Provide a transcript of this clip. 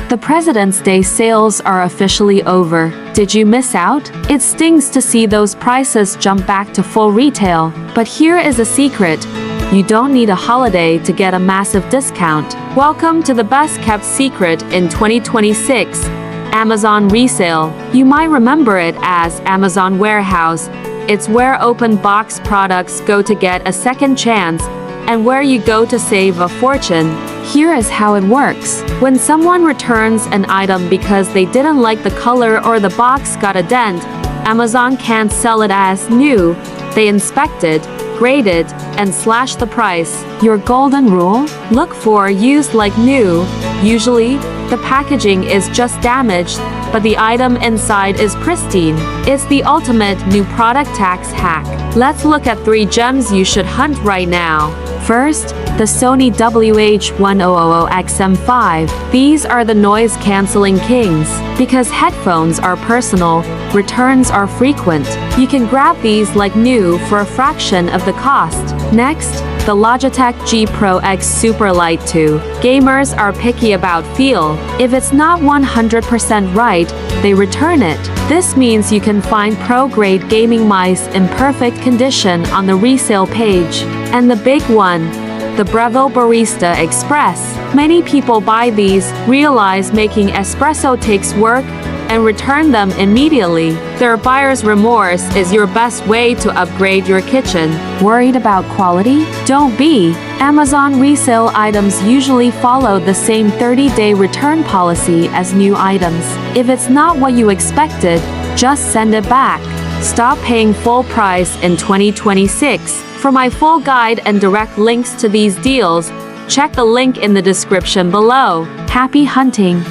The President's Day sales are officially over. Did you miss out? It stings to see those prices jump back to full retail. But here is a secret. You don't need a holiday to get a massive discount. Welcome to the best-kept secret in 2026. Amazon Resale. You might remember it as Amazon Warehouse. It's where open box products go to get a second chance, and where you go to save a fortune. Here is how it works. When someone returns an item because they didn't like the color or the box got a dent, Amazon can't sell it as new. They inspect it, grade it, and slash the price. Your golden rule? Look for used like new. Usually, the packaging is just damaged, but the item inside is pristine. It's the ultimate new product tax hack. Let's look at 3 gems you should hunt right now. First, the Sony WH-1000XM5. These are the noise-canceling kings. Because headphones are personal, returns are frequent. You can grab these like new for a fraction of the cost. Next, the Logitech G PRO X Superlight 2. Gamers are picky about feel. If it's not 100% right, they return it. This means you can find pro-grade gaming mice in perfect condition on the resale page. And the big one, the Breville Barista Express. Many people buy these, realize making espresso takes work, and return them immediately. Their buyer's remorse is your best way to upgrade your kitchen. Worried about quality? Don't be. Amazon resale items usually follow the same 30-day return policy as new items. If it's not what you expected, just send it back. Stop paying full price in 2026. For my full guide and direct links to these deals, check the link in the description below. Happy hunting!